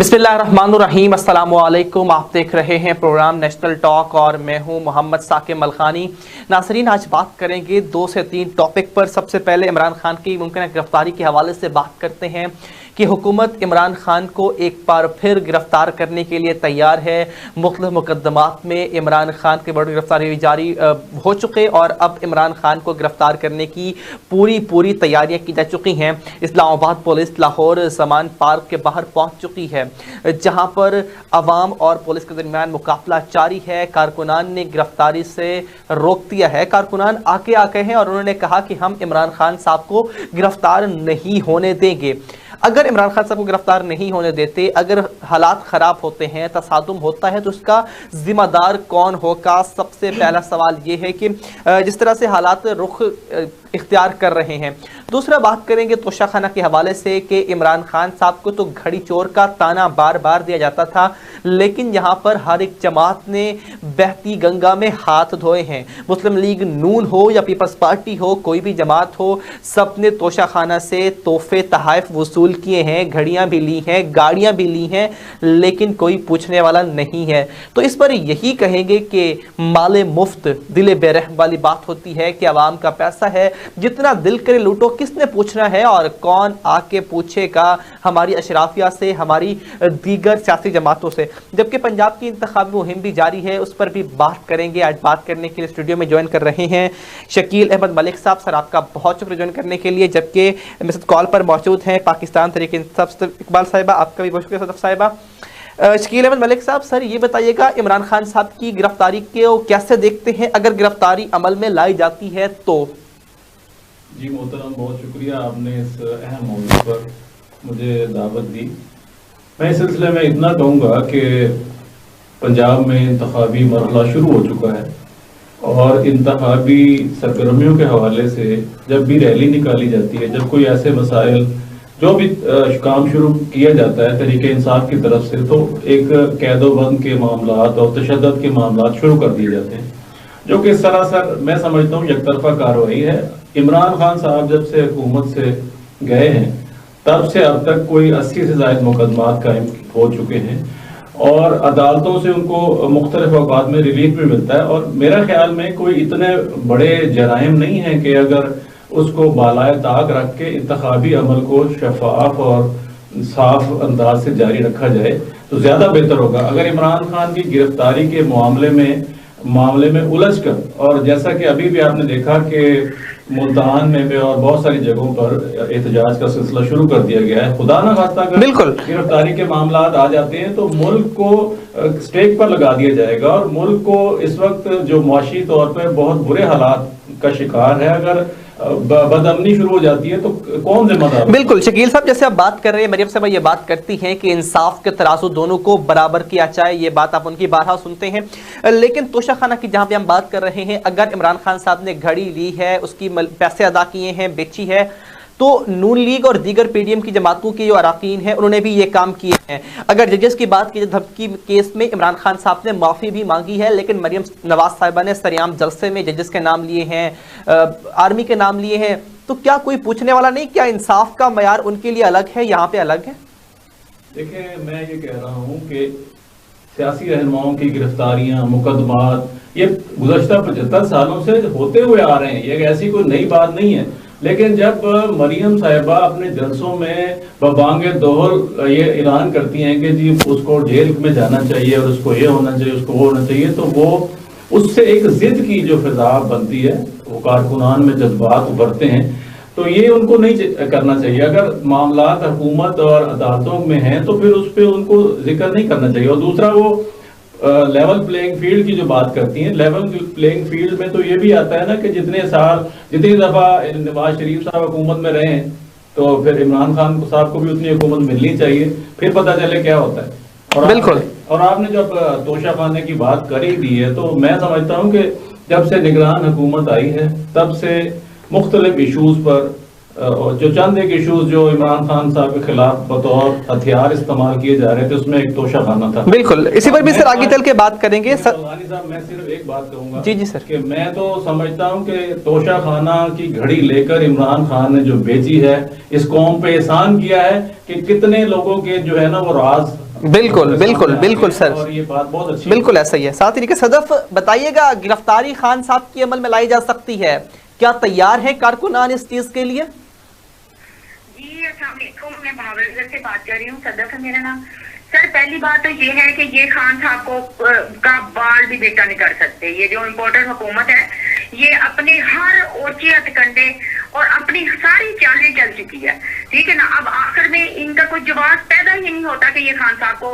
बिस्मिल्लाहिर्रहमानिर्रहीम, अस्सलामुअलैकुम। आप देख रहे हैं प्रोग्राम नेशनल टॉक और मैं हूं मोहम्मद साकिब मलखानी। नासरीन, आज बात करेंगे 2 से 3 टॉपिक पर। सबसे पहले इमरान खान की मुमकिन गिरफ्तारी के हवाले से बात करते हैं कि हुकूमत इमरान खान को एक बार फिर गिरफ्तार करने के लिए तैयार है। मुख्तलिफ मुकदमात में इमरान खान की बड़ी गिरफ्तारी जारी हो चुके और अब इमरान खान को गिरफ्तार करने की पूरी तैयारियां की जा चुकी हैं। इस्लामाबाद पुलिस लाहौर समान पार्क के बाहर पहुंच चुकी है, जहां पर अवाम और पुलिस के दरमियान मुकाबला जारी है। कारकुनान ने गिरफ्तारी से रोक दिया है। कारकुनान आके आ गए हैं और उन्होंने कहा कि हम इमरान खान साहब को गिरफ्तार नहीं होने देंगे। अगर इमरान खान साहब को गिरफ्तार नहीं होने देते, अगर हालात ख़राब होते हैं, तसादुम होता है, तो उसका ज़िम्मेदार कौन होगा? सबसे पहला सवाल ये है कि जिस तरह से हालात रुख इख्तियार कर रहे हैं। दूसरा बात करेंगे तोशाखाना के हवाले से कि इमरान खान साहब को तो घड़ी चोर का ताना बार बार दिया जाता था, लेकिन यहाँ पर हर एक जमात ने बहती गंगा में हाथ धोए हैं। मुस्लिम लीग नून हो या पीपल्स पार्टी हो, कोई भी जमात हो, सब ने तोशाखाना से तोहफे तहाइफ वसूल किए हैं, घड़ियाँ भी ली हैं, गाड़ियाँ भी ली हैं, लेकिन कोई पूछने वाला नहीं है। तो इस पर यही कहेंगे कि माले मुफ्त दिले बेरहम वाली बात होती है कि आवाम का पैसा है, जितना दिल करे लूटो, किसने पूछना है और कौन आके पूछेगा हमारी अशराफिया से, हमारी दीगर सियासी जमातों से। जबकि पंजाब की इंतखाबी मुहिम भी जारी है, उस पर भी बात करेंगे। आज बात करने के लिए स्टूडियो में ज्वाइन कर रहे हैं शकील अहमद मलिक साहब। सर, आपका बहुत शुक्रिया ज्वाइन करने के लिए। जबकि मेरे साथ कॉल पर मौजूद हैं पाकिस्तान तहरीक इंसाफ इकबाल साहिबा, आपका भी बहुत शुक्रिया सदफ साहिबा। शकील अहमद मलिक साहब, सर ये बताइएगा, इमरान खान साहब की गिरफ्तारी को कैसे देखते हैं? अगर गिरफ्तारी अमल में लाई जाती है तो? जी मोहतरम, बहुत शुक्रिया, आपने इस अहम मौजू पर मुझे दावत दी। मैं इस सिलसिले में इतना कहूँगा कि पंजाब में इंतखाबी मरहला शुरू हो चुका है और इंतखाबी सरगर्मियों के हवाले से जब भी रैली निकाली जाती है, जब कोई ऐसे मसाइल जो भी काम शुरू किया जाता है तरीके इंसाफ की तरफ से, तो एक कैदोबंद के मामलात और तशद्दुद के मामलात शुरू कर दिए जाते हैं, जो कि सरासर मैं समझता हूँ एकतरफा कार्रवाई है। इमरान खान साहब जब से हुकूमत से गए हैं तब से अब तक कोई 80 से ज़ायद मुकदमात कायम हो चुके हैं और अदालतों से उनको मुख्तलिफ औकात में रिलीफ भी मिलता है। और मेरा ख्याल में कोई इतने बड़े जराइम नहीं है कि अगर उसको बालाए ताक रख के इंतखाबी अमल को शफाफ और साफ अंदाज से जारी रखा जाए तो ज़्यादा बेहतर होगा। अगर इमरान खान की गिरफ्तारी के मामले में उलझ कर, और जैसा कि अभी भी आपने देखा कि मुल्तान में भी और बहुत सारी जगहों पर एहतजाज का सिलसिला शुरू कर दिया गया है, खुदा ना खास्ता अगर गिरफ्तारी के मामला आ जाते हैं तो मुल्क को स्टेक पर लगा दिया जाएगा और मुल्क को इस वक्त जो मुआशी तौर पर बहुत बुरे हालात का शिकार है, अगर बदअमनी शुरू हो जाती है तो कौन जिम्मेदार? बिल्कुल शकील साहब, जैसे आप बात कर रहे हैं, मरियम साहब ये बात करती हैं कि इंसाफ के तराजू दोनों को बराबर किया जाए, ये बात आप उनकी बारहा सुनते हैं। लेकिन तोशाखाना की जहां पे हम बात कर रहे हैं, अगर इमरान खान साहब ने घड़ी ली है, उसकी पैसे अदा किए हैं, बेची है, तो नून लीग और दीगर पीडीएम की जमातों के जो अराकीन हैं उन्होंने भी ये काम किए हैं। अगर जजेस की बात की धमकी केस में इमरान खान साहब ने माफ़ी भी मांगी है, लेकिन मरियम नवाज साहिबा ने सरेआम जलसे में जजेस के नाम लिए हैं, आर्मी के नाम लिए हैं, तो क्या कोई पूछने वाला नहीं? क्या इंसाफ का मयार उनके लिए अलग है, यहाँ पे अलग है? देखिए, मैं ये कह रहा हूँ कि सियासी रहनुमाओं की गिरफ्तारियां, मुकदमात ये गुज़श्ता 75 सालों से होते हुए आ रहे हैं, ये ऐसी कोई नई बात नहीं है। लेकिन जब मरियम साहिबा अपने जलसों में बबांगे दोहर ये ऐलान करती हैं कि जी उसको जेल में जाना चाहिए और उसको ये होना चाहिए, उसको वो होना चाहिए, तो वो उससे एक जिद की जो फिजा बनती है, वो कारकुनान में जज्बात उभरते हैं, तो ये उनको नहीं करना चाहिए। अगर मामलात हुकूमत और अदालतों में हैं तो फिर उस पर उनको जिक्र नहीं करना चाहिए। और दूसरा, वो लेवल प्लेइंग फील्ड की जो बात करती हैं, लेवल प्लेइंग फील्ड में तो ये भी आता है ना कि जितनी दफा नवाज शरीफ साहब हुकूमत में रहे तो फिर इमरान खान साहब को भी उतनी हुकूमत मिलनी चाहिए, फिर पता चले क्या होता है। और बिल्कुल। और आपने जब तोशाखाने की बात कर ही दी है, तो मैं समझता हूँ कि जब से निगरान हुकूमत आई है तब से मुख्तलिफ इशूज पर जो चंद एक इशूज जो इमरान खान साहब के खिलाफ बतौर हथियार इस्तेमाल किए जा रहे थे, उसमें एक तोशाखाना था। बिल्कुल, इसी पर भी सर आगे चल के बात करेंगे। सर साहब, मैं सिर्फ एक बात कहूंगा। जी सर, कि मैं तो समझता हूं कि तोशाखाना की घड़ी लेकर इमरान खान ने जो बेची है, इस कौम पे एहसान किया है कि कितने लोगों के जो है ना वो राज बिल्कुल बिल्कुल बिल्कुल सर, और ये बात बहुत अच्छी बिल्कुल ऐसा ही है। साथ ही सदफ बताइएगा, गिरफ्तारी खान साहब की अमल में लाई जा सकती है, क्या तैयार है कारकुनान इस चीज के लिए? जी अस्सलाम वालेकुम, मैं बहावलगढ़ से बात कर रही हूँ। सदफ है मेरा नाम। सर पहली बात तो ये है कि ये खान साहब को का बाल भी बेटा नहीं कर सकते। ये जो इम्पोर्टेंट हुकूमत है, ये अपने हर ओछे हथकंडे और अपनी सारी चालें चल चुकी है, ठीक है ना। अब आखिर में इनका कोई जवाब पैदा ही नहीं होता कि ये खान साहब को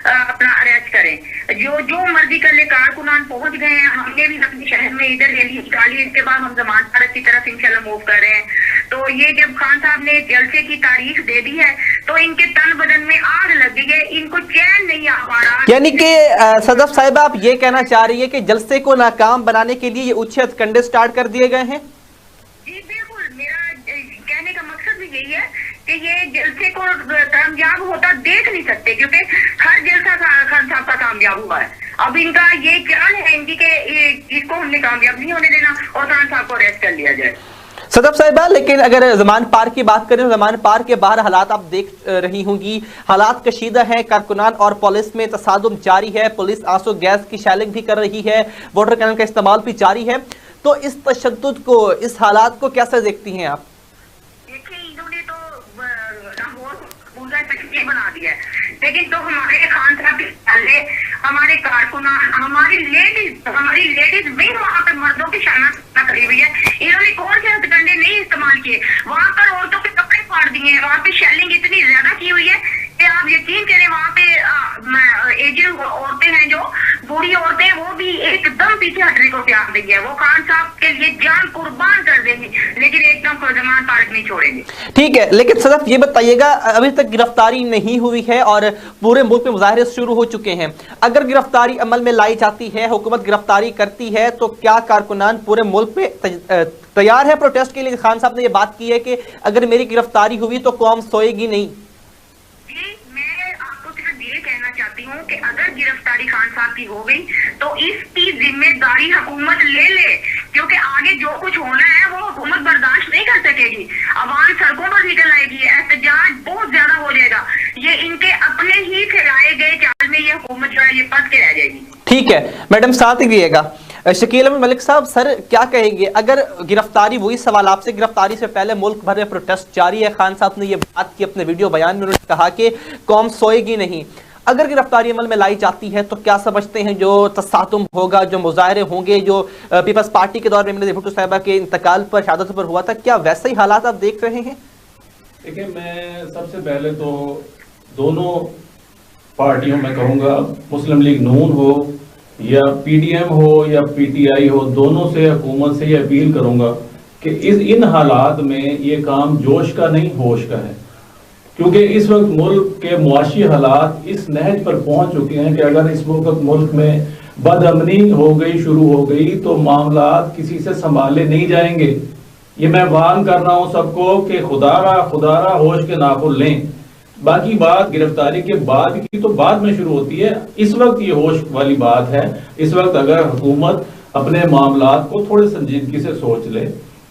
अपना अरेस्ट करें। जो मर्जी कर ले, कारकुनान पहुंच गए हैं। हमने भी अपने शहर में इधर रैली निकाली, इसके बाद हम जमात भारत की तरफ इंशाल्लाह मूव कर रहे हैं। तो ये जब खान साहब ने जलसे की तारीख दे दी है तो इनके तन बदन में आग लग गई है, इनको चैन नहीं आ पा रहा। यानी कि सदफ साहिब आप ये कहना चाह रही है कि जलसे को नाकाम बनाने के लिए ये उच्च हथकंडे स्टार्ट कर दिए गए हैं? जी बिल्कुल, मेरा कहने का मकसद भी यही है कि ये जलसे को कामयाब होता देख नहीं सकते, क्योंकि हर जलसा खान साहब का कामयाब हुआ है। अब इनका ये चाल है इनकी कि इसको हमने कामयाब नहीं होने देना और खान साहब को अरेस्ट कर लिया जाए। सदफ साहिबा, लेकिन अगर जमान पार्क की बात करें तो जमान पार्क के बाहर हालात आप देख रही होंगी, हालात कशीदा हैं। कारकुनान और पुलिस में तसादुम जारी है, पुलिस आंसू गैस की शैलिंग भी कर रही है, वाटर कैनन का इस्तेमाल भी जारी है। तो इस तशद्दुद को, इस हालात को कैसे देखती हैं आप? देखिए, इन्होंने तो बना दिया है, लेकिन तो हमारे खान साहब के पहले हमारे कारकुनान, हमारी लेडीज भी वहाँ पे मर्दों की शाना करी हुई है। इन्होंने कौन से हथकंडे नहीं इस्तेमाल किए, वहाँ पर औरतों के कपड़े फाड़ दिए हैं, वहाँ पे शेलिंग इतनी ज्यादा की हुई है कि आप यकीन करें वहाँ पे एजेड औरतें हैं, जो बूढ़ी औरतें, वो भी एकदम पीछे हटने को तैयार नहीं है। वो खान साहब के लिए जान कुर्बान कर देंगे, लेकिन एकदम जमान पार्क नहीं छोड़ेंगे। ठीक है, लेकिन सदफ ये बताइएगा, अभी तक गिरफ्तारी नहीं हुई है और पूरे मुल्क में मुजाहरे शुरू हो चुके हैं। अगर गिरफ्तारी अमल में लाई जाती है, हुकूमत गिरफ्तारी करती है, तो क्या कारकुनान पूरे मुल्क में तैयार है प्रोटेस्ट के लिए? खान साहब ने ये बात की है कि अगर मेरी गिरफ्तारी हुई तो कौम सोएगी नहीं। चाहती हूँ कि अगर गिरफ्तारी खान साहब की हो गई तो इसकी जिम्मेदारी हुकूमत ले ले, क्योंकि आगे जो कुछ होना है वो हुकूमत बर्दाश्त नहीं कर सकेगी। आवाम सड़कों पर निकल आएगी, एहतजाज बहुत ज्यादा हो जाएगा। ये इनके अपने ही फैलाए गए चाल में ये हुकूमत जो है ये पस के रह जाएगी। ठीक है मैडम, साथ ही रहिएगा। शकील अहमद मलिक साहब, सर क्या कहेंगे अगर गिरफ्तारी, वही सवाल आपसे, गिरफ्तारी से पहले मुल्क भर में प्रोटेस्ट जारी है, खान साहब ने ये बात की अपने वीडियो बयान में, उन्होंने कहा कि कौम सोएगी नहीं। अगर गिरफ्तारी अमल में लाई जाती है तो क्या समझते हैं जो तसातुम होगा, जो मुजाहरे होंगे, जो पीपल्स पार्टी के दौर में भुट्टो साहिबा के इंतकाल पर, शहादत पर हुआ था, क्या वैसे ही हालात आप देख रहे हैं? देखिए, मैं सबसे पहले तो दोनों पार्टियों में कहूँगा, मुस्लिम लीग नून हो या पीडीएम हो या पीटीआई हो, दोनों से, हुकूमत से ये अपील करूँगा कि इन हालात में ये काम जोश का नहीं होश का है, क्योंकि इस वक्त मुल्क के मुआशी हालात इस नहज पर पहुंच चुके हैं कि अगर इस वक्त मुल्क में बदअमनी हो गई, शुरू हो गई, तो मामलात किसी से संभाले नहीं जाएंगे। ये मैं वार्न कर रहा हूं सबको कि खुदारा होश के नाखुन लें। बाकी बात गिरफ्तारी के बाद की तो बाद में शुरू होती है, इस वक्त ये होश वाली बात है। इस वक्त अगर हुकूमत अपने मामलात को थोड़ी संजीदगी से सोच ले,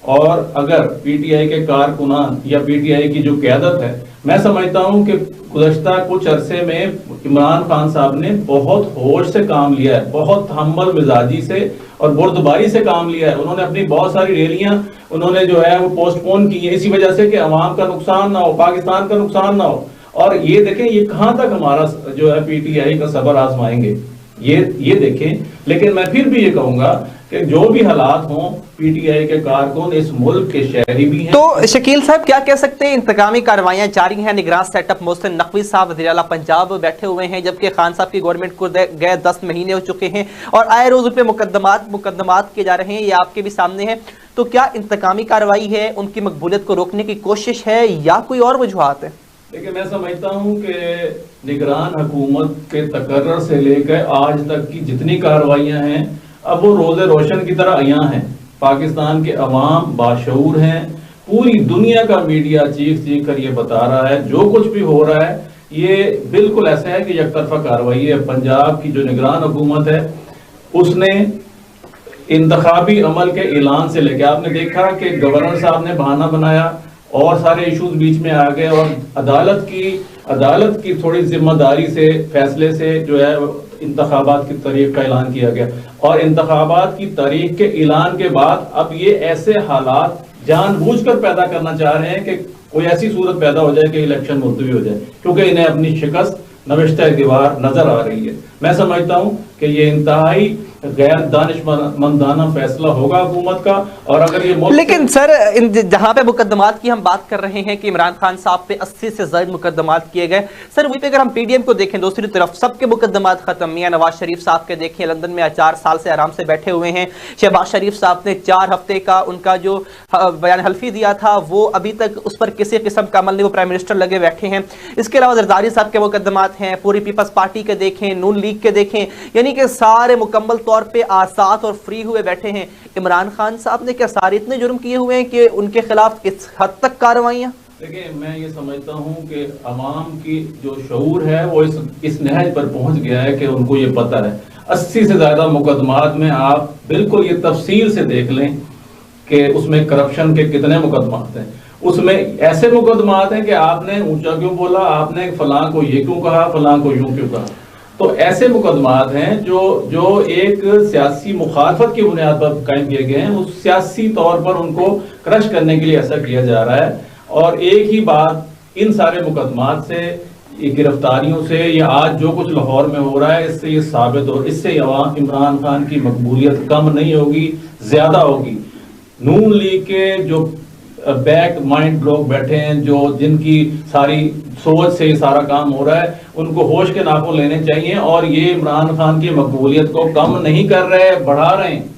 और अगर पीटीआई के कारकुनान या पीटीआई की जो क़यादत है, मैं समझता हूं कि गुज़श्ता कुछ अरसे में इमरान खान साहब ने बहुत होश से काम लिया है, बहुत तहम्मुल मिजाजी से और बुर्दबारी से काम लिया है। उन्होंने अपनी बहुत सारी रैलियां उन्होंने जो है वो पोस्टपोन की है, इसी वजह से कि अवाम का नुकसान ना हो, पाकिस्तान का नुकसान ना हो। और ये देखें, ये कहां तक हमारा जो है पीटीआई का सबर आजमाएंगे, ये देखें। लेकिन मैं फिर भी ये कहूंगा कि जो भी हालात हों, पीटीआई के कारकुन इस मुल्क के शहरी भी हैं। तो शकील साहब क्या कह सकते हैं, इंतकामी कार्रवाइयां जारी हैं, निगरान सेटअप मोहसिन नकवी साहब वज़ीर आला पंजाब बैठे हुए हैं, जबकि खान साहब की गवर्नमेंट को गए 10 महीने हो चुके हैं और आए रोज उन पे मुकदमात किए जा रहे हैं, ये आपके भी सामने है। तो क्या इंतकामी कार्रवाई है, उनकी मकबूलियत को रोकने की कोशिश है या कोई और वजूहात है? देखिए, मैं समझता हूं कि निगरान हुकूमत के तकर्रर से लेकर आज तक की जितनी कार्रवाइयां हैं, अब वो रोज़े रोशन की तरह आया हैं। पाकिस्तान के अवाम बाशऊर हैं, पूरी दुनिया का मीडिया चीख कर ये बता रहा है जो कुछ भी हो रहा है ये बिल्कुल ऐसा है कि एकतरफा कार्रवाई है। पंजाब की जो निगरान हुकूमत है उसने इंतखाबी अमल के ऐलान से लेकर, आपने देखा कि गवर्नर साहब ने बहाना बनाया और सारे इश्यूज बीच में आ गए और अदालत की अदालत की थोड़ी जिम्मेदारी से, फैसले से जो है इंतखाबात की तारीख का ऐलान किया गया, और इंतखाबात की तारीख के ऐलान के बाद अब ये ऐसे हालात जानबूझकर पैदा करना चाह रहे हैं कि कोई ऐसी सूरत पैदा हो जाए कि इलेक्शन मुलतवी हो जाए, क्योंकि इन्हें अपनी शिकस्त नविश्ता दीवार नजर आ रही है। मैं समझता हूं कि ये इंतहाई गैर दानिशमंदाना फैसला होगा हुकूमत का। और अगर ये लेकिन सर जहां पे मुकदमात की हम बात कर रहे हैं कि इमरान खान साहब पे 80 से ज्यादा मुकदमात किए गए, सर वहीं पे अगर हम पीडीएम को देखें दूसरी तरफ सबके मुकदमात खत्म। मियां नवाज शरीफ साहब के देखें लंदन में 4 साल से आराम से बैठे हुए हैं। शहबाज शरीफ साहब ने 4 हफ्ते का उनका जो बयान हल्फी दिया था वो अभी तक उस पर किसी किस्म का अमल नहीं, वो प्राइम मिनिस्टर लगे बैठे हैं। इसके अलावा जरदारी साहब के मुकदमात हैं, पूरी पीपल्स पार्टी के देखें, नून लीग के देखें, यानी कि सारे मुकम्मल तौर पे आसाद और फ्री हुए बैठे हैं। इमरान खान साहब ने क्या सारे इतने जुर्म किए हुए हैं कि उनके खिलाफ इस हद तक कार्रवाइयां? देखिए, मैं ये समझता हूं कि अवाम की जो शऊर है वो इस नहज पर पहुंच गया है कि उनको ये पता है 80 से ज्यादा मुकदमात में आप बिल्कुल ये तफसील से देख लें कि उसमें करप्शन के कितने मुकदमात हैं। उसमें ऐसे मुकदमात हैं कि आपने ऊंचा क्यों बोला, आपने फलां को ये क्यों कहा, फलां को यूं क्यों कहा। तो ऐसे मुकदमात हैं जो एक सियासी मुखालफत की बुनियाद पर कायम किए गए हैं। उस सियासी तौर पर उनको क्रश करने के लिए ऐसा किया जा रहा है। और एक ही बात, इन सारे मुकदमात से, ये गिरफ्तारियों से, या आज जो कुछ लाहौर में हो रहा है, इससे ये साबित हो, इससे इमरान खान की मकबूलियत कम नहीं होगी, ज्यादा होगी। नून लीग के जो बैक माइंड लोग बैठे हैं, जो जिनकी सारी सोच से ये सारा काम हो रहा है, उनको होश के नाखून लेने चाहिए। और ये इमरान खान की मकबूलियत को कम नहीं कर रहे, बढ़ा रहे हैं।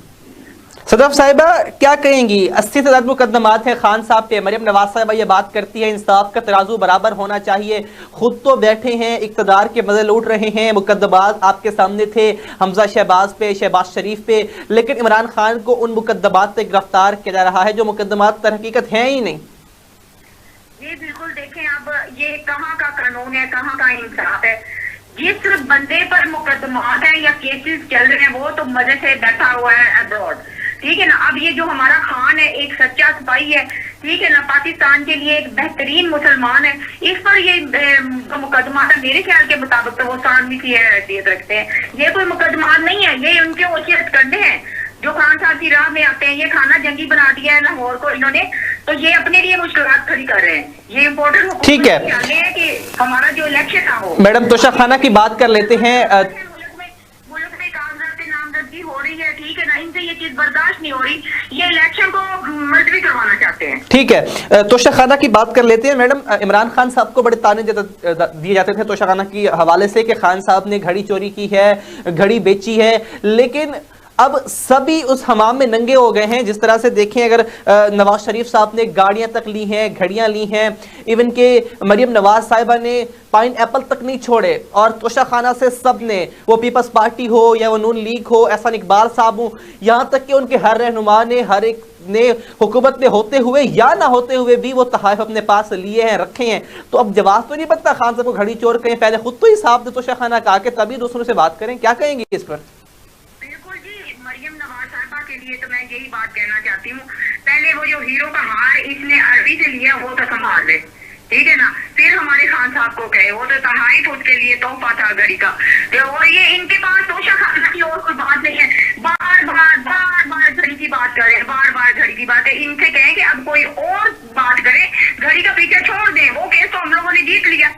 सदफ साहिबा क्या कहेंगी? 80 से ज्यादा मुकदमात हैं खान साहब पे। मरियम नवाज साहिबा ये बात करती है इंसाफ का तराजू बराबर होना चाहिए। खुद तो बैठे हैं, इक्तदार के मजे लूट रहे हैं, मुकदमात आपके सामने थे हमजा शहबाज पे, शहबाज शरीफ पे, लेकिन इमरान खान को उन मुकदमात पे गिरफ्तार किया जा रहा है जो मुकदमात तर हकीकत है ही नहीं। जी बिल्कुल, देखें अब ये कहाँ का कानून है, कहाँ का इंसाफ है। जिस बंदे पर मुकदमात है या केसेस चल रहे हैं वो तो मजे से बैठा हुआ है अब्रॉड, ठीक है ना। अब ये जो हमारा खान है एक सच्चा सिपाही है, ठीक है ना, पाकिस्तान के लिए एक बेहतरीन मुसलमान है। इस पर ये मुकदमा मेरे ख्याल के मुताबिक तो वो सानवी की हैसियत रखते हैं। ये कोई मुकदमा नहीं है, ये उनके वसीयत करने हैं जो खान साहब की राह में आते हैं। ये खाना जंगी बना दिया है लाहौर को इन्होंने, तो ये अपने लिए मुश्किलात खड़ी कर रहे हैं। ये इम्पोर्टेंट ठीक है कि हमारा जो इलेक्शन था वो मैडम तोशाखाना की बात कर लेते हैं। हो रही है, ठीक है ना, इनसे ये चीज बर्दाश्त नहीं हो रही, ये इलेक्शन को मुलतवी करवाना चाहते हैं। ठीक है, तोशाखाना की बात कर लेते हैं। मैडम, इमरान खान साहब को बड़े ताने दिए जाते थे तोशाखाना की हवाले से कि खान साहब ने घड़ी चोरी की है, घड़ी बेची है, लेकिन अब सभी उस हमाम में नंगे हो गए हैं। जिस तरह से देखें, अगर नवाज शरीफ साहब ने गाड़ियां तक ली हैं, घड़ियां ली हैं, इवन के मरियम नवाज साहिबा ने पाइन एप्पल तक नहीं छोड़े, और तोशाखाना से सब ने, वो पीपल्स पार्टी हो या वो नून लीग हो, एहसान इकबाल साहब हो, यहाँ तक कि उनके हर रहनुमा ने, हर एक ने हुकूमत में होते हुए या ना होते हुए भी वो तहाइफ अपने पास लिए हैं, रखे हैं। तो अब जवाब तो नहीं बनता खान साहब को घड़ी चोर कहें, पहले खुद तो हिसाब दे तोशाखाना का के तभी दूसरों से बात करें। क्या कहेंगे इस पर? लिए तो मैं यही बात कहना चाहती हूँ, पहले वो जो हीरो का हार इसने अरबी से लिया वो तो संभाल ले, ठीक है ना। फिर हमारे खान साहब को कहे, वो तो तहाइफ उसके लिए तोहफा था घड़ी का। तो ये इनके पास तोशाखाना की और कोई बात नहीं है, बार बार घड़ी की बात करें, बार बार घड़ी की बात है। इनसे कहें कि अब कोई और बात करे, घड़ी का पीछे छोड़ दें, वो केस तो हम लोगों ने जीत लिया।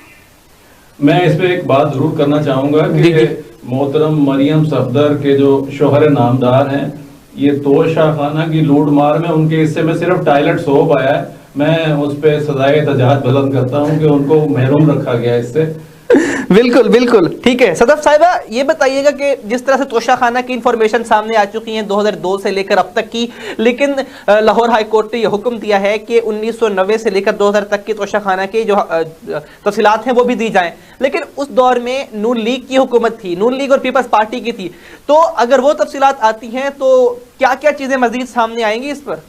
मैं इस पे एक बात जरूर करना चाहूंगा कि मोहतरम मरियम सफदर के जो शोहर नामदार हैं, ये तोशाखाना की लूट मार में उनके हिस्से में सिर्फ टॉयलेट सोप आया है। मैं उस पे सजाए तजाहत बुलंद करता हूं कि उनको महरूम रखा गया इससे। बिल्कुल बिल्कुल ठीक है। सदफ साहिबा, ये बताइएगा कि जिस तरह से तोशाखाना की इंफॉर्मेशन सामने आ चुकी है 2002 से लेकर अब तक की, लेकिन लाहौर हाई कोर्ट ने यह हुक्म दिया है कि 1990 से लेकर 2000 तक की तोशाखाना की जो तफसीलात हैं वो भी दी जाएं, लेकिन उस दौर में नून लीग की हुकूमत थी, नून लीग और पीपल्स पार्टी की थी। तो अगर वो तफसीलात आती हैं तो क्या क्या चीजें मजीद सामने आएंगी इस पर?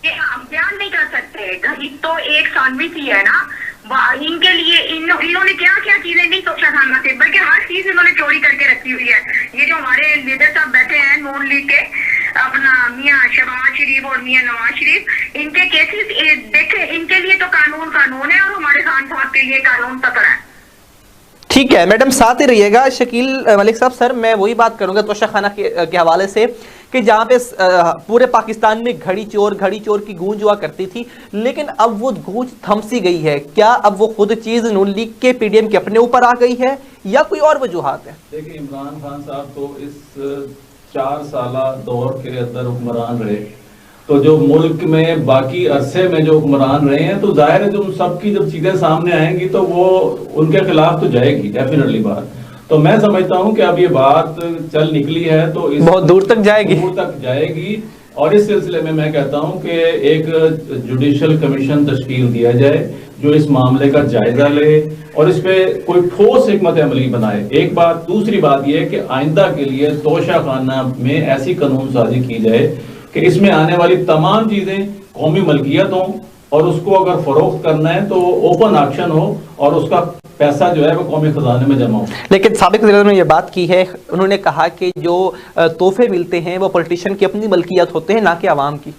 हम बयान नहीं कर सकते, घड़ी तो एक सानवी सी है ना, इनके लिए इन्होंने क्या क्या चीजें नहीं तोशाखाना से, बल्कि हर चीज इन्होंने चोरी करके रखी हुई है। ये जो हमारे लीडर साहब बैठे हैं नून लीग के, अपना मियाँ शहबाज शरीफ और मियाँ नवाज शरीफ, इनके केसेस देखे, इनके लिए तो कानून कानून है और हमारे खान साहब के लिए कानून खतरा है। ठीक है मैडम, साथ ही रहिएगा। शकील मलिक साहब, सर मैं वही बात करूंगा तोशाखाना के हवाले से कि जहां पे पूरे पाकिस्तान में घड़ी चोर की गूंज हुआ करती थी, लेकिन अब वो गूंज थम सी गई है। क्या अब वो खुद चीज नून लीग के पीडीएम के अपने ऊपर आ गई है या कोई और वजूहात है? देखिए, इमरान खान साहब तो इस 4 साला दौर के अंदर हुक्मरान रहे, तो जो मुल्क में बाकी अरसे में जो हुक्मरान रहे हैं, तो जाहिर है जो सबकी जब चीजें सामने आएंगी तो वो उनके खिलाफ तो जाएगी डेफिनेटली बात। तो मैं समझता हूं कि अब ये बात चल निकली है तो इस बहुत दूर तक जाएगी और इस सिलसिले में मैं कहता हूं कि एक जुडिशियल कमीशन तश्कील दिया जाए जो इस मामले का जायजा ले और इस पे कोई ठोस हिकमत अमली बनाए। एक बात। दूसरी बात यह कि आइंदा के लिए तोशाखाना में ऐसी कानून साजी की जाए कि इसमें आने वाली तमाम चीजें कौमी मलकियत हों और उसको अगर फरोख्त करना है तो ओपन ऑक्शन हो और उसका पैसा जो है वो कौमी खजाने में जमा हो। लेकिन साबिक वज़ीर ने ये बात की है, उन्होंने कहा कि जो तोहफे मिलते हैं वो पॉलिटिशियन की अपनी मलकियत होते हैं, ना कि आवाम की।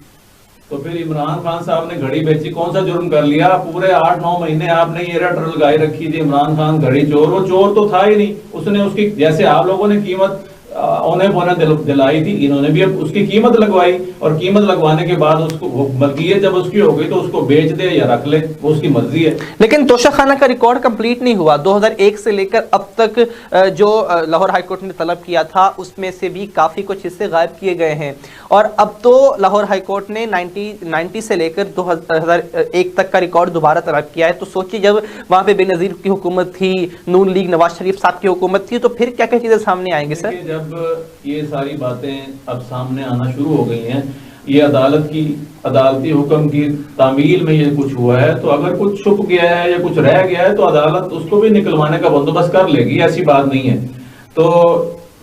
तो फिर इमरान खान साहब ने घड़ी बेची, कौन सा जुर्म कर लिया? पूरे 8-9 महीने आपने ये रट लगाई रखी थी इमरान खान घड़ी चोर। वो चोर तो था ही नहीं, उसने उसकी जैसे आप लोगों ने कीमत औने पौने दिलाई थी, इन्होंने भी अब उसकी कीमत लगवाई और कीमत लगवाने के बाद उसको मलकियत जब उसकी हो गई तो उसको बेच दे या रख ले, वो उसकी मर्जी है। लेकिन तोशाखाना का रिकॉर्ड कंप्लीट नहीं हुआ। 2001 से लेकर अब तक जो लाहौर हाईकोर्ट ने तलब किया था उसमें से भी काफ़ी कुछ हिस्से गायब किए गए हैं और अब तो लाहौर हाईकोर्ट ने 90 से लेकर 2001 तक का रिकॉर्ड दोबारा तलब किया है। तो सोचिए, जब वहाँ पे बेनज़ीर की हुकूमत थी, नून लीग नवाज शरीफ साहब की हुकूमत थी, तो फिर क्या क्या चीज़ें सामने आएंगी सर? जब ये सारी बातें अब सामने आना शुरू हो गई हैं, ये अदालती हुक्म की तामील में ये कुछ हुआ है, तो अगर कुछ छुप गया है या कुछ रह गया है तो अदालत उसको भी निकलवाने का बंदोबस्त कर लेगी, ऐसी बात नहीं है। तो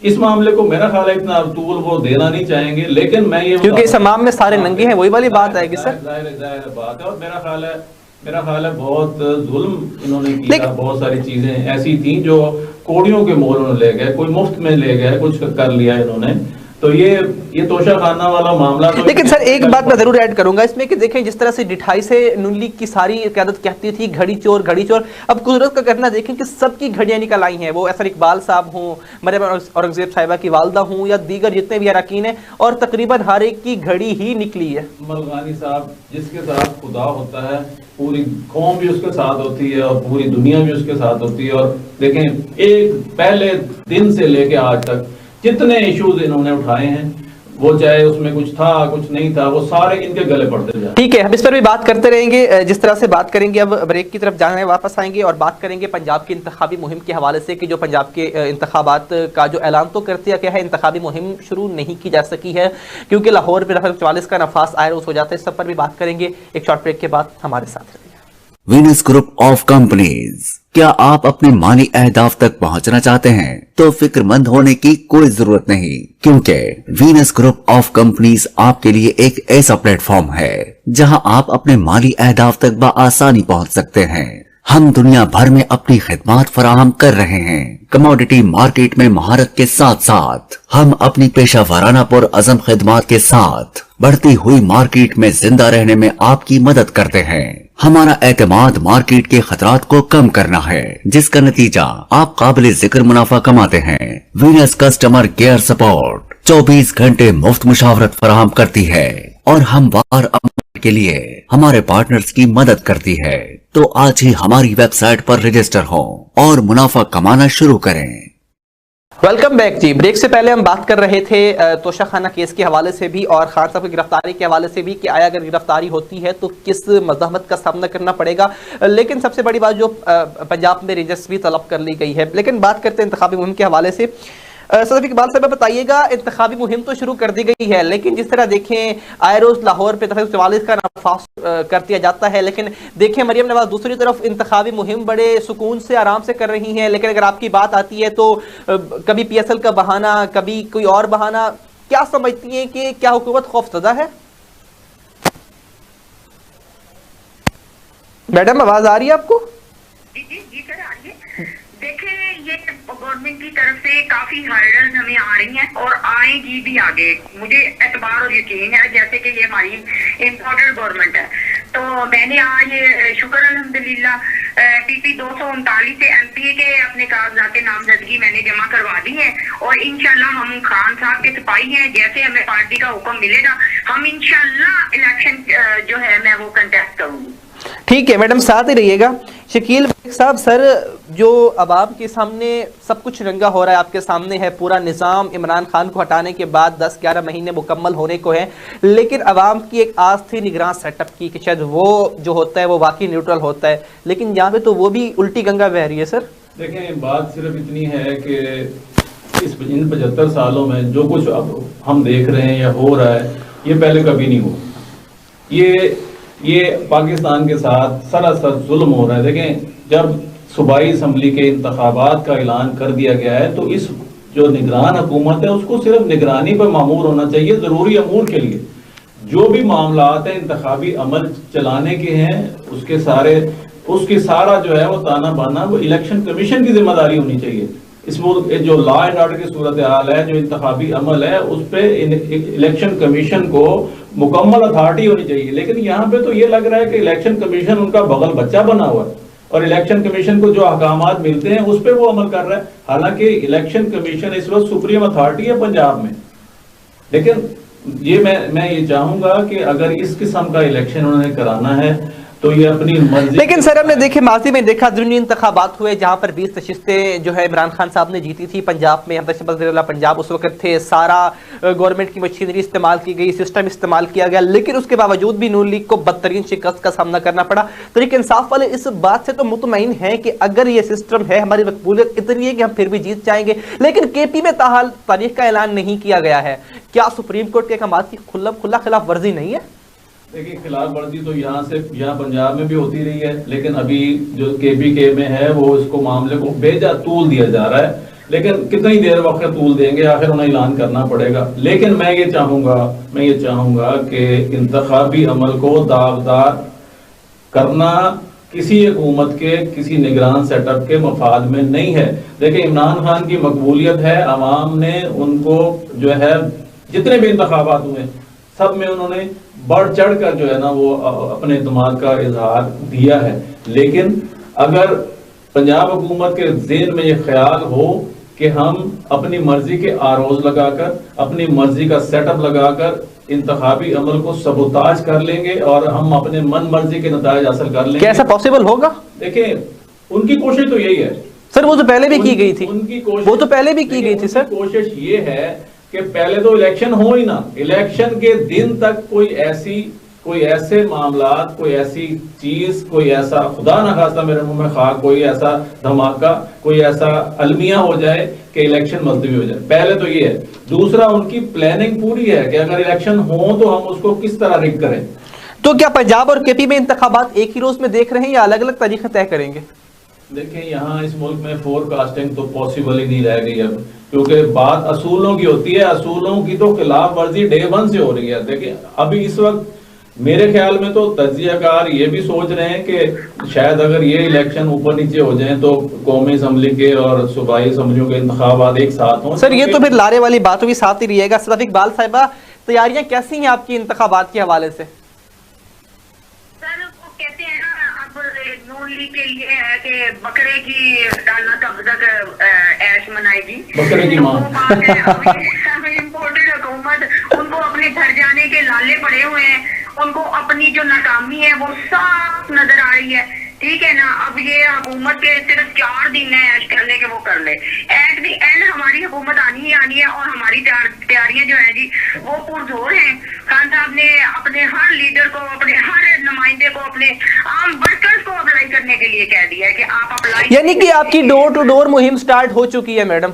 इस मामले को मेरा ख्याल है इतना तूल वो देना नहीं चाहेंगे, लेकिन मैं ये क्योंकि इस मामले में सारे नंगे हैं, वही वाली बात है कि सर जाहिर बात है। और मेरा ख्याल है बहुत जुल्म इन्होंने किया, बहुत सारी चीजें ऐसी थी जो कोड़ियों के मोल उन्होंने ले गए, कोई मुफ्त में ले गए, कुछ कर लिया इन्होंने। तो ये तोशाखाना वाला मामला तो लेकिन सर एक बात मैं जरूर ऐड करूंगा इसमें कि देखें, जिस तरह से डिठाई से नून लीग की सारी क़यादत कहती थी घड़ी चोर, अब कुदरत का करना देखें कि सबकी घड़ियां निकल आई हैं। वो एहसन इकबाल साहब हों, मरियम औरंगजेब साहिबा की वालदा हों या दीगर जितने भी अरकान हैं, और तकरीबन हर एक की घड़ी ही निकली है। मलगानी साहब जिसके साथ खुदा होता है, पूरी कौम भी उसके साथ होती है और पूरी दुनिया भी उसके साथ होती है। और देखें, एक पहले दिन से लेके आज तक जितने इश्यूज इन्होंने उठाए हैं, वो चाहे उसमें कुछ था कुछ नहीं था, वो सारे इनके गले पड़ते जाए। ठीक है, हम इस पर भी बात करते रहेंगे। जिस तरह से बात करेंगे, अब ब्रेक की तरफ जाने वापस आएंगे और बात करेंगे पंजाब की इंतखाबी मुहिम के हवाले से कि जो पंजाब के इंतखाबात का जो ऐलान तो कर दिया गया है, इंतखाबी मुहिम शुरू नहीं की जा सकी है क्योंकि लाहौर में रफल 44 का नफास आयरोस हो जाता है। इस सब पर भी बात करेंगे एक शॉर्ट ब्रेक के बाद। हमारे साथ रहिए। वीनस ग्रुप ऑफ कंपनीज, क्या आप अपने माली अहदाफ तक पहुंचना चाहते हैं? तो फिक्रमंद होने की कोई जरूरत नहीं, क्योंकि वीनस ग्रुप ऑफ कंपनीज आपके लिए एक ऐसा प्लेटफॉर्म है जहां आप अपने माली अहदाफ तक बआसानी पहुंच सकते हैं। हम दुनिया भर में अपनी खिदमात फराहम कर रहे हैं। कमोडिटी मार्केट में महारत के साथ साथ हम अपनी पेशा वाराना पुर अज़म खिदमात के साथ बढ़ती हुई मार्केट में जिंदा रहने में आपकी मदद करते हैं। हमारा एतमाद मार्केट के खतरात को कम करना है, जिसका नतीजा आप काबिल जिक्र मुनाफा कमाते हैं। वीनस कस्टमर केयर सपोर्ट 24 घंटे मुफ्त मुशावरत फराहम करती है और हमवार अमल के लिए हमारे पार्टनर्स की मदद करती है। तो आज ही हमारी वेबसाइट पर रजिस्टर हो और मुनाफा कमाना शुरू करें। वेलकम बैक जी। ब्रेक से पहले हम बात कर रहे थे तोशाखाना केस के हवाले से भी और खान साहब की गिरफ्तारी के हवाले से भी कि आया अगर गिरफ्तारी होती है तो किस मज़ाहमत का सामना करना पड़ेगा। लेकिन सबसे बड़ी बात जो पंजाब में रजिस्ट्री तलब कर ली गई है। लेकिन बात करते हैं इंतखाबी मुहिम के हवाले से। सदर इकबाल साहब बताइएगा, इंतखाबी मुहिम तो शुरू कर दी गई है, लेकिन जिस तरह देखें आयरोस लाहौर पे 44 का नफास कर दिया जाता है, लेकिन देखें मरियम नवाज दूसरी तरफ इंतखाबी मुहिम बड़े सुकून से आराम से कर रही हैं। लेकिन अगर आपकी बात आती है तो कभी PSL का बहाना, कभी कोई और बहाना, क्या समझती हैं कि क्या हुकूमत खौफजदा है? मैडम आवाज आ रही है आपको? जी सर आ रही है। देखिए, ये गवर्नमेंट की तरफ से काफी हर्डल्स हमें आ रही हैं और आएगी भी आगे, मुझे एतबार और यकीन है, जैसे कि ये हमारी इम्पोर्टेड गवर्नमेंट है। तो मैंने आज शुक्र अल्हम्दुलिल्लाह PP 239 से MPA के अपने कागजात नामजदगी मैंने जमा करवा दी है और इंशाल्लाह हम खान साहब के सिपाही हैं, जैसे हमें पार्टी का हुक्म मिलेगा हम इंशाल्लाह इलेक्शन जो है मैं वो कंटेस्ट करूंगी। ठीक है मैडम, साथ ही रहिएगा। शकील साहब, सर जो अवाम के सामने सब कुछ रंगा हो रहा है, आपके सामने है पूरा निज़ाम, इमरान खान को हटाने के बाद 10-11 महीने मुकम्मल होने को है, लेकिन अवाम की एक आस थी निगरान सेटअप की कि शायद वो जो होता है वो वाकई न्यूट्रल होता है, लेकिन यहाँ पे तो वो भी उल्टी गंगा बह रही है। सर देखें, बात सिर्फ इतनी है कि इन 75 सालों में जो कुछ अब हम देख रहे हैं या हो रहा है, ये पहले कभी नहीं हुआ। ये पाकिस्तान के साथ सरासर जुल्म हो रहा है। देखें, जब सूबाई असम्बली के इंतखाबात का ऐलान कर दिया गया है तो इस जो निगरान हुकूमत है उसको सिर्फ निगरानी पर मामूर होना चाहिए। ज़रूरी अमूर के लिए जो भी मामलात हैं इंतखाबी अमल चलाने के हैं, उसकी सारा जो है वो ताना बाना वो इलेक्शन कमीशन की जिम्मेदारी होनी चाहिए। इस जो लॉ एंड ऑर्डर की सूरत हाल है, जो इंतखाबी अमल है, उस पर इलेक्शन कमीशन को मुकम्मल अथॉरिटी होनी चाहिए। लेकिन यहाँ पे तो ये लग रहा है कि इलेक्शन कमीशन उनका बगल बच्चा बना हुआ है और इलेक्शन कमीशन को जो अहकामात मिलते हैं उस पर वो अमल कर रहा है। हालांकि इलेक्शन कमीशन इस वक्त सुप्रीम अथॉरिटी है पंजाब में। लेकिन ये मैं ये चाहूंगा कि अगर इस किस्म का इलेक्शन उन्होंने कराना है तो ये अपनी मर्जी। लेकिन सर हमने देखे माजी में देखा अंदरूनी इंतखाबात हुए जहां पर 20 नशिस्तें जो है इमरान खान साहब ने जीती थी पंजाब में। पंजाब उस वक्त थे, सारा गवर्नमेंट की मशीनरी इस्तेमाल की गई, सिस्टम इस्तेमाल किया गया, लेकिन उसके बावजूद भी नून लीग को बदतरीन शिकस्त का सामना करना पड़ा। तहरीक इंसाफ वाले इस बात से तो मुतमईन है कि अगर ये सिस्टम है, हमारी मकबूलियत इतनी है कि हम फिर भी जीत जाएंगे, लेकिन KP में ताहाल तारीख का ऐलान नहीं किया गया है। क्या सुप्रीम कोर्ट के अहकामात की खुला खिलाफ वर्जी नहीं है? देखिए, खिलाफ वर्जी तो यहाँ पंजाब में भी होती रही है, लेकिन अभी जो KPK में है वो इसको मामले को बेजा तूल दिया जा रहा है। लेकिन कितनी देर वक्त तूल देंगे, आखिर उन्हें ऐलान करना पड़ेगा। लेकिन मैं ये चाहूंगा कि इंतखाबी अमल को दागदार करना किसी हुकूमत के किसी निगरान सेटअप के मफाद में नहीं है। देखिए, इमरान खान की मकबूलियत है, अवाम ने उनको जो है जितने भी इंतखाबात हुए सब में उन्होंने बढ़ चढ़ कर जो है ना वो अपने दिमाग का इजहार दिया है। लेकिन अगर पंजाब हुकूमत के ज़हन में ये ख्याल हो कि हम अपनी मर्जी के आरोज लगाकर, अपनी मर्जी का सेटअप लगाकर इंतखाबी अमल को सबोताज कर लेंगे और हम अपने मन मर्जी के नतायज हासिल कर लेंगे, क्या ऐसा पॉसिबल होगा? देखिए, उनकी कोशिश तो यही है सर, वो तो पहले भी की गई थी, उनकी कोशिश वो तो पहले भी की गई थी सर। कोशिश ये है कि पहले तो इलेक्शन हो ही ना, इलेक्शन के दिन तक कोई ऐसे मामलात, कोई ऐसी चीज, कोई ऐसा खुदा ना खास्ता मेरे मुंह में खाक, कोई ऐसा धमाका, कोई ऐसा अलमिया हो जाए कि इलेक्शन मुलतवी हो जाए। पहले तो ये है। दूसरा, उनकी प्लानिंग पूरी है कि अगर इलेक्शन हो तो हम उसको किस तरह रिग करें। तो क्या पंजाब और KP में इंतखाबात एक ही रोज में देख रहे हैं या अलग अलग तारीखें तय करेंगे? देखिए, यहाँ इस मुल्क में फोरकास्टिंग तो पॉसिबल ही नहीं रह गई अब, क्योंकि बात असूलों की होती है। असूलों की तो खिलाफ वर्जी डे 1 से हो रही है। देखिए, अभी इस वक्त मेरे ख्याल में तो तज्जियाकार ये भी सोच रहे हैं कि शायद अगर ये इलेक्शन ऊपर नीचे हो जाएं तो कौमी असम्बली के और सूबाई असम्बलियों के इंतखाबात एक साथ हों। सर, ये तो फिर लारे वाली बात होगी, साथ ही रहिएगा। सदफ इकबाल साहिबा, तैयारियां कैसी हैं आपकी इंतखाबात के हवाले से? नून लीग के लिए है कि बकरे की डालना कब तक ऐश मनाएगी, बकरे की मां इम्पोर्टेड हुकूमत, उनको अपने घर जाने के लाले पड़े हुए हैं, उनको अपनी जो नाकामी है वो साफ नजर आ रही है। ठीक है ना, अब ये हुकूमत के सिर्फ 4 दिन है ऐश करने के, वो कर ले। एट द एंड हमारी हुकूमत आनी ही आनी है और हमारी तैयारियां जो है जी वो पुरजोर हैं। खान साहब ने अपने हर लीडर को, अपने हर नुमाइंदे को, अपने आम वर्कर्स को अप्लाई करने के लिए कह दिया है कि आप अप्लाई, यानी कि आपकी डोर टू डोर मुहिम स्टार्ट हो चुकी है मैडम?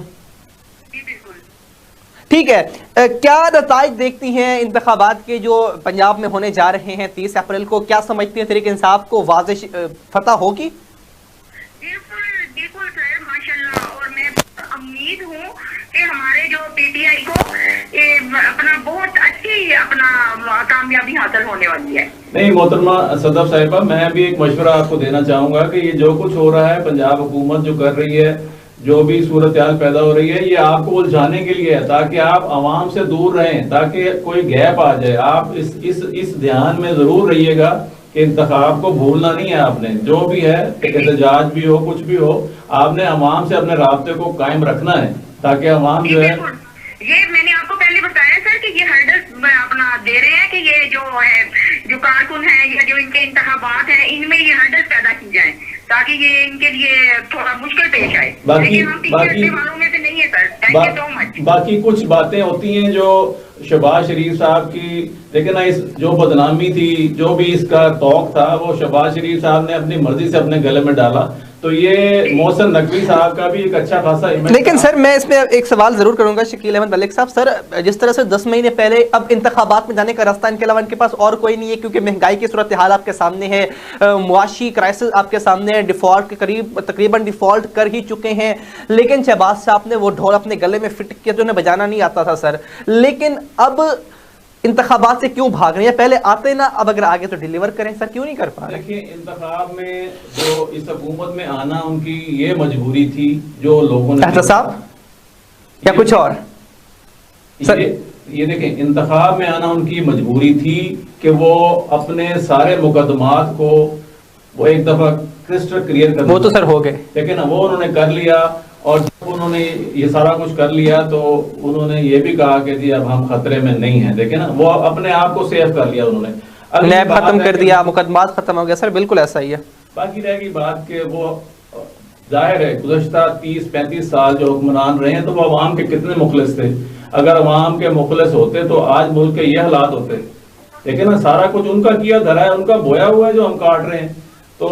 ठीक है, क्या नताइज देखती हैं इंतखाबात के जो पंजाब में होने जा रहे हैं 30 अप्रैल को? क्या समझती हैं तहरीक इंसाफ को वाज़ेह फतह होगी? बिल्कुल सर, माशाल्लाह। और मैं उम्मीद हूँ कि हमारे जो PTI को अपना बहुत अच्छी ही अपना कामयाबी हासिल होने वाली है। नहीं मोहतरमा सदफ साहिबा, मैं भी एक मशवरा आपको देना चाहूंगा कि ये जो कुछ हो रहा है, पंजाब हुकूमत जो कर रही है, जो भी सूरत हाल पैदा हो रही है, ये आपको उलझाने के लिए है ताकि आप आवाम से दूर रहें, ताकि कोई गैप आ जाए। आप इस ध्यान में जरूर रहिएगा कि इंतखाब को भूलना नहीं है आपने। जो भी है, एहतजाज भी हो, कुछ भी हो, आपने आवाम से अपने राब्ते को कायम रखना है ताकि आवाम जो है। ये मैंने आपको पहले बताया सर कि ये हर्डल्स अपना दे रहे हैं कि ये जो है, जो कारकुन है या जो इनके इंतखाबात हैं, इनमें ये हर्डल्स पैदा की जाएं ताकि ये इनके लिए थोड़ा मुश्किल पेश आए। लेकिन हम पीछे वालों में से नहीं है sir. Thank you so much. बाकी कुछ बातें होती हैं जो शहबाज शरीफ साहब की, लेकिन इस जो बदनामी थी, जो भी इसका तौक था, वो शहबाज शरीफ साहब ने अपनी मर्जी से अपने गले में डाला। तो ये मोहसिन नकवी साहब का भी एक अच्छा खासा इमेज। लेकिन सर मैं इसमें एक सवाल जरूर करूंगा शकील अहमद मलिक साहब। सर जिस तरह से 10 महीने पहले, अब इंतखाबात में जाने का रास्ता इनके अलावा इनके पास और कोई नहीं है, क्योंकि महंगाई की सूरत हाल आपके सामने है, मुआशी क्राइसिस आपके सामने है, डिफॉल्ट के करीब तकरीबन डिफॉल्ट कर ही चुके हैं। लेकिन शहबाज साहब ने वो ढोल अपने गले में फिट किया तो उन्हें बजाना नहीं आता था सर। लेकिन अब इंतखाबात से क्यों भाग रहे हैं? पहले आते ना, अब अगर आगे तो डिलीवर करें सर, क्यों नहीं कर पा रहे? देखिए, इंतखाब में जो इस हुकूमत में आना उनकी ये मजबूरी थी जो लोगों ने साहब या कुछ और सर, ये देखें, इंतखाब में आना उनकी मजबूरी थी कि वो अपने सारे मुकदमात को वो एक दफा क्रिस्टल क्लियर कर, वो तो सर हो गए, लेकिन वो उन्होंने कर लिया। और जब उन्होंने ये सारा कुछ कर लिया तो उन्होंने ये भी कहा कि जी अब हम खतरे में नहीं हैं। देखे ना, वो अपने आप को सेफ कर लिया उन्होंने, नैब खत्म कर दिया, मुकदमात खत्म हो गया। सर बिल्कुल ऐसा ही है। बाकी रहेगी बात कि वो जाहिर है गुज़श्ता 30-35 साल जो हुक्मरान रहे हैं तो वो अवाम के कितने मुखलिस थे। अगर अवाम के मुखलिस होते तो आज मुल्क के ये हालात होते। लेकिन सारा कुछ उनका किया धरा है, उनका बोया हुआ है जो हम काट रहे हैं। तो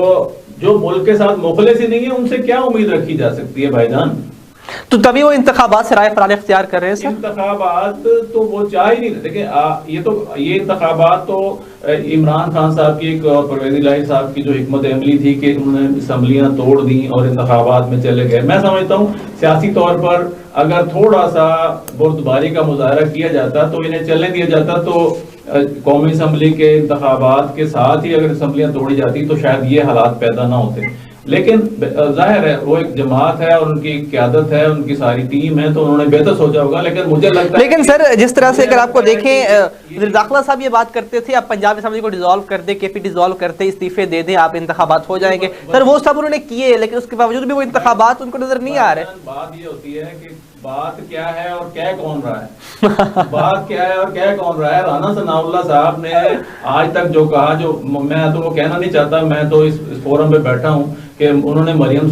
जो मुल्क के साथ मुखलिस ही नहीं है, उनसे क्या उम्मीद रखी जा सकती है भाईजान? तो तभी वो इंतखाबात से राय फरार इख्तियार कर रहे हैं सर। इंतखाबात तो वो चाह ही नहीं रहे। देखिए, ये इंतखाबात तो इमरान खान साहब की एक और परवेज इलाही साहब की जो हिकमत अमली थी कि उन्होंने असम्बलियां तोड़ दी और इंतखाबात में चले गए। मैं समझता हूँ सियासी तौर पर अगर थोड़ा सा बुर्दबारी का मुजाहरा किया जाता तो इन्हें चलने दिया जाता, तो कौमी असम्बली के इंतखाबात के साथ ही अगर असम्बलियां तोड़ी जाती तो शायद ये हालात पैदा ना होते। लेकिन जाहिर है वो एक जमात है और उनकी क्यादत है, उनकी सारी टीम है, तो उन्होंने बेहतर सोचा होगा। लेकिन मुझे लगता है, लेकिन सर जिस तरह से अगर आपको देखें, दाखिला साहब ये बात करते थे आप पंजाब असेंबली को डिसॉल्व कर दे, केपी डिसॉल्व करते, इस्तीफे दे दें, आप इंतखाबात हो जाएंगे। सर वो सब उन्होंने किए, लेकिन उसके बावजूद भी वो इंतखाबात उनको नजर नहीं आ रहे। बात ये होती है कि बात क्या है और कह कौन रहा है। बात क्या है और कह कौन रहा है? राना सनाउल्लाह साहब ने आज तक जो कहा, जो मैं तो वो कहना नहीं चाहता, मैं तो इस फोरम पे बैठा हूँ कि उन्होंने मरियम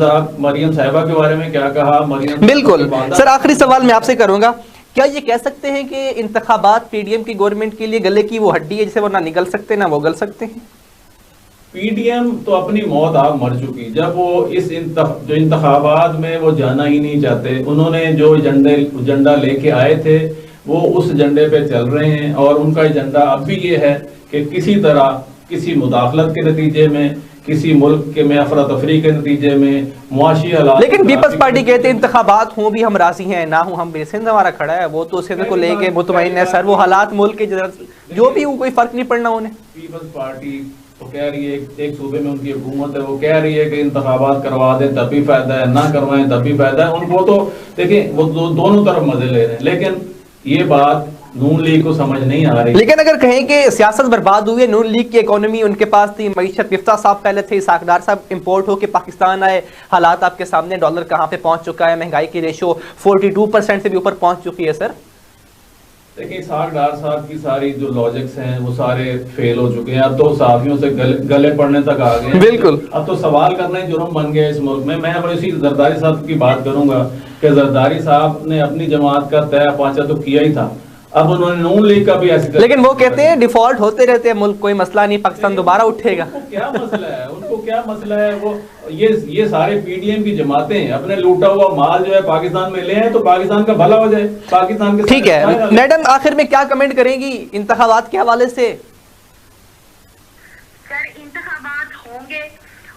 साहिबा के बारे में क्या कहा। मरियम बिल्कुल सर, आखिरी सवाल मैं आपसे करूंगा, क्या ये कह सकते हैं कि इंतखाबात पीडीएम की गवर्नमेंट के लिए गले की वो हड्डी है जिसे वो ना निगल सकते ना वो गल सकते हैं? पीडीएम तो अपनी मौत आप मर चुकी। जब वो जो इंतखाबात में वो जाना ही नहीं चाहते, उन्होंने जो एजेंडा लेके आए थे वो उस एजेंडे पे चल रहे हैं। और उनका एजेंडा अब भी ये है कि किसी तरह किसी मुदाखलत के नतीजे में, किसी मुल्क के में अफरा तफरी के नतीजे में, मुआशी हालात। लेकिन पीपल्स पार्टी कहते हैं इंतखाबात हों भी हम राजी हैं, ना हो हम भी। सिंध हमारा खड़ा है, वो तो सिंध को लेके मुतमईन है सर। वो हालात मुल्क के जो भी कोई फर्क नहीं पड़ना उन्हें। पीपल्स पार्टी तो कह रही है, एक सूबे में उनकी हुकूमत है, वो कह रही है कि इंतखाबात करवा दें तभी फायदा है, ना करवाएं तभी फायदा है। उनको तो देखिए वो दोनों तरफ मजे ले रहे हैं। लेकिन ये बात नून लीग को समझ नहीं आ रही। लेकिन अगर कहें कि सियासत बर्बाद हुई है, नून लीग की इकोनॉमी उनके पास थी, मईशत, मिफ्ता साहब पहले थे, साकदार साहब इंपोर्ट होकर पाकिस्तान आए, हालात आपके सामने, डॉलर कहां पे पहुंच चुका है, महंगाई की रेशो 42% से भी ऊपर पहुंच चुकी है सर। देखिए, साकदार साहब की सारी जो लॉजिक्स हैं वो सारे फेल हो चुके हैं। अब तो साफियों से गले पड़ने तक आ गए हैं। बिल्कुल, अब तो सवाल करना ही जुर्म बन गया इस मुल्क में। मैं इसी जरदारी साहब की बात करूंगा कि जरदारी साहब ने अपनी जमात का तय पांचा तो किया ही था, अब उन्होंने नून लीग का भी ऐसे, लेकिन वो कहते हैं डिफॉल्ट होते रहते हैं मुल्क, कोई मसला नहीं, पाकिस्तान दोबारा उठेगा। क्या मसला है उनको, क्या मसला है? वो ये सारे पीडीएम की जमातें अपने लूटा हुआ माल जो है पाकिस्तान में ले आए तो पाकिस्तान का भला हो जाए, पाकिस्तान के। ठीक है मैडम, आखिर में क्या कमेंट करेंगी इंतखाबात के हवाले से? सर इंतखाबात होंगे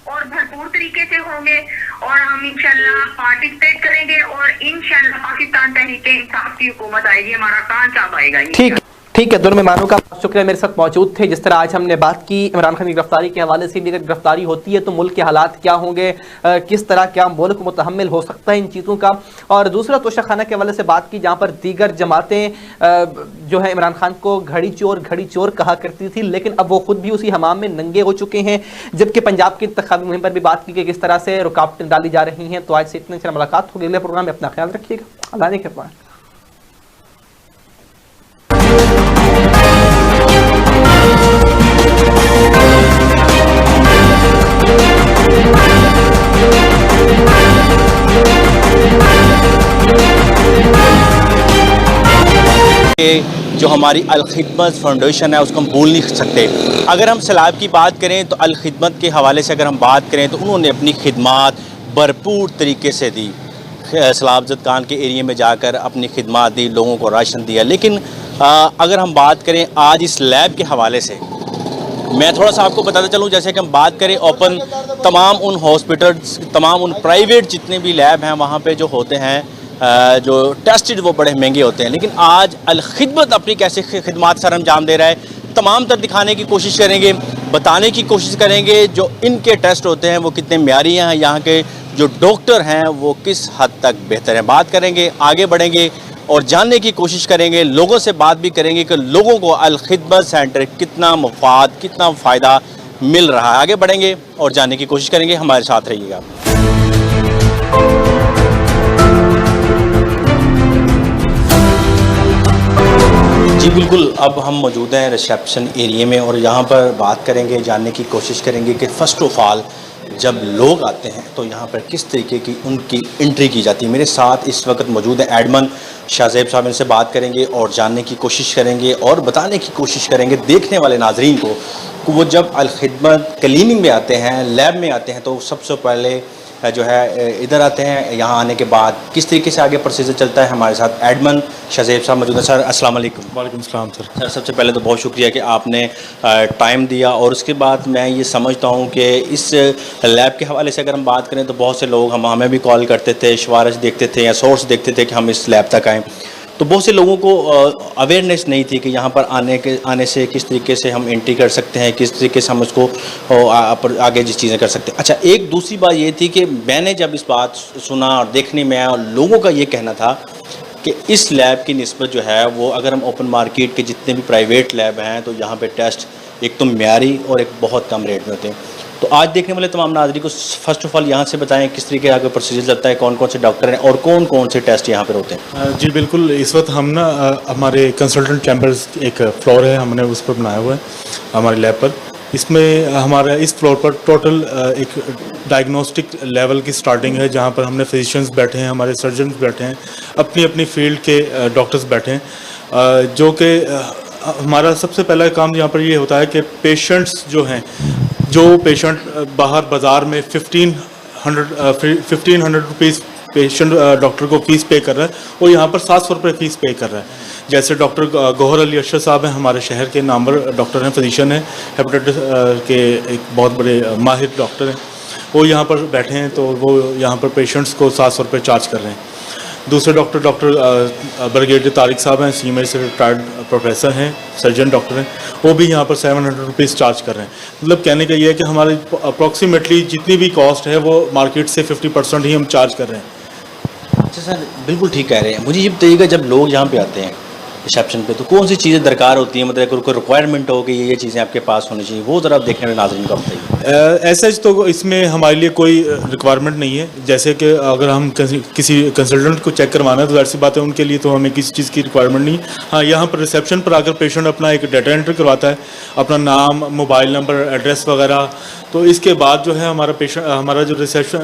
और भरपूर तरीके से होंगे और हम इंशाल्लाह पार्टिसिपेट करेंगे और इंशाल्लाह पाकिस्तान तहरीक इंसाफ की हुकूमत आएगी, हमारा कान चाप आएगा। ठीक ठीक है, दोनों मेहमानों का शुक्रिया मेरे साथ मौजूद थे। जिस तरह आज हमने बात की इमरान खान की गिरफ्तारी के हवाले से, अगर गिरफ्तारी होती है तो मुल्क के हालात क्या होंगे, किस तरह क्या मुल्क मुतहम्मिल हो सकता है इन चीज़ों का, और दूसरा तोशाखाना के हवाले से बात की जहाँ पर दीगर जमातें जो है इमरान खान को घड़ी चोर कहा करती थी, लेकिन अब वो खुद भी उसी हमाम में नंगे हो चुके हैं। जबकि पंजाब की इंतखाबी मुहिम पर भी बात की कि किस तरह से रुकावटें डाली जा रही हैं। तो आज से इतने से मुलाकात होगी अगले प्रोग्राम में, अपना ख्याल रखिएगा, अल्लाह ने कृपा। जो हमारी अल खिदमत फाउंडेशन है उसको हम भूल नहीं सकते। अगर हम सैलाब की बात करें तो अल खिदमत के हवाले से अगर हम बात करें तो उन्होंने अपनी खिदमात भरपूर तरीके से दी। सलाबजद खान के एरिया में जाकर अपनी खिदमात दी, लोगों को राशन दिया। लेकिन अगर हम बात करें आज इस लैब के हवाले से, मैं थोड़ा सा आपको बताता चलूँ, जैसे कि हम बात करें ओपन, तमाम उन हॉस्पिटल्स, तमाम उन प्राइवेट जितने भी लैब हैं वहाँ पे जो होते हैं जो टेस्टेड वो बड़े महंगे होते हैं। लेकिन आज अल खिदमत अपनी कैसे खिदमात सर अंजाम दे रहा है, तमाम तर दिखाने की कोशिश करेंगे, बताने की कोशिश करेंगे जो इनके टेस्ट होते हैं वो कितने म्यारी हैं, यहाँ के जो डॉक्टर हैं वो किस हद तक बेहतर हैं। बात करेंगे, आगे बढ़ेंगे और जानने की कोशिश करेंगे, लोगों से बात भी करेंगे कि लोगों को अल खिदमत सेंटर कितना मुफाद, कितना फ़ायदा मिल रहा है। आगे बढ़ेंगे और जानने की कोशिश करेंगे, हमारे साथ रहिएगा। जी बिल्कुल, अब हम मौजूद हैं रिसेप्शन एरिया में और यहाँ पर बात करेंगे, जानने की कोशिश करेंगे कि फ़र्स्ट ऑफ ऑल जब लोग आते हैं तो यहाँ पर किस तरीके की उनकी एंट्री की जाती है। मेरे साथ इस वक्त मौजूद है एडमन शाहजेब साहब, इनसे बात करेंगे और जानने की कोशिश करेंगे और बताने की कोशिश करेंगे देखने वाले नाजरीन को कि वो जब अल खिदमत क्लीनिंग में आते हैं, लैब में आते हैं, तो सबसे पहले जो है इधर आते हैं। यहाँ आने के बाद किस तरीके से आगे प्रोसीजर चलता है। हमारे साथ एडमन शाहजेब साहब मौजूद है। सर अस्सलाम वालेकुम। वालेकुम सलाम सर। सर सबसे पहले तो बहुत शुक्रिया कि आपने टाइम दिया, और उसके बाद मैं ये समझता हूँ कि इस लैब के हवाले से अगर हम बात करें तो बहुत से लोग हमें भी कॉल करते थे, सिफारिश देखते थे या सोर्स देखते थे कि हम इस लैब तक आएँ, तो बहुत से लोगों को अवेयरनेस नहीं थी कि यहाँ पर आने से किस तरीके से हम एंट्री कर सकते हैं, किस तरीके से हम उसको आगे जिस चीज़ें कर सकते हैं। अच्छा, एक दूसरी बात ये थी कि मैंने जब इस बात सुना और देखने में आया और लोगों का ये कहना था कि इस लैब की निस्बत जो है वो, अगर हम ओपन मार्केट के जितने भी प्राइवेट लैब हैं तो यहाँ पे टेस्ट एक तो म्यारी और एक बहुत कम रेट में होते हैं। तो आज देखने वाले तमाम नाज़रीन को फ़र्स्ट ऑफ ऑल यहाँ से बताएं किस तरीके आगे प्रोसीजर चलता है, कौन कौन से डॉक्टर हैं और कौन कौन से टेस्ट यहाँ पर होते हैं। जी बिल्कुल, इस वक्त हम ना हमारे कंसल्टेंट चैम्बर्स एक फ्लोर है, हमने उस पर बनाया हुआ है हमारे लैब पर। इसमें हमारा इस फ्लोर पर टोटल एक डायग्नोस्टिक लेवल की स्टार्टिंग है, जहाँ पर हमने फिजिशियंस बैठे हैं, हमारे सर्जन बैठे हैं, अपनी अपनी फील्ड के डॉक्टर्स बैठे हैं। जो कि हमारा सबसे पहला काम यहाँ पर ये होता है कि पेशेंट्स जो हैं, जो पेशेंट बाहर बाज़ार में 1500 रुपीज़ पेशेंट डॉक्टर को फ़ीस पे कर रहा है, वो यहाँ पर 700 रुपये फ़ीस पे कर रहा है। जैसे डॉक्टर गौहर अली अरशद साहब हैं, हमारे शहर के नामवर डॉक्टर हैं, फिजिशियन हैं, हेपेटाइटिस के एक बहुत बड़े माहिर डॉक्टर हैं, वो यहाँ पर बैठे हैं। तो वो यहाँ पर पेशेंट्स को 700 रुपये चार्ज कर रहे हैं। दूसरे डॉक्टर ब्रिगेडियर तारिक साहब हैं, CMA से रिटायर्ड प्रोफेसर हैं, सर्जन डॉक्टर हैं, वो भी यहाँ पर 700 रुपीज़ चार्ज कर रहे हैं। मतलब कहने का ये है कि हमारी अप्रॉक्सीमेटली जितनी भी कॉस्ट है वो मार्केट से 50% ही हम चार्ज कर रहे हैं। अच्छा सर, बिल्कुल ठीक कह रहे हैं। मुझे ये बताइएगा, जब लोग यहाँ पे आते हैं रिसेप्शन पे तो कौन सी चीज़ें दरकार होती हैं, मतलब कोई रिक्वायरमेंट हो कि ये चीज़ें आपके पास होनी चाहिए, वो ज़रा देखने वाले नाज़रीन को बताइए। ऐसा तो इसमें हमारे लिए कोई रिक्वायरमेंट नहीं है। जैसे कि अगर हम किसी कंसल्टेंट को चेक करवाना है तो ऐसी बात है, उनके लिए तो हमें किसी चीज़ की रिक्वायरमेंट नहीं। हाँ, यहाँ पर रिसेप्शन पर आकर पेशेंट अपना एक डाटा एंट्री करवाता है, अपना नाम, मोबाइल नंबर, एड्रेस वगैरह, तो इसके बाद जो है हमारा जो रिसेप्शन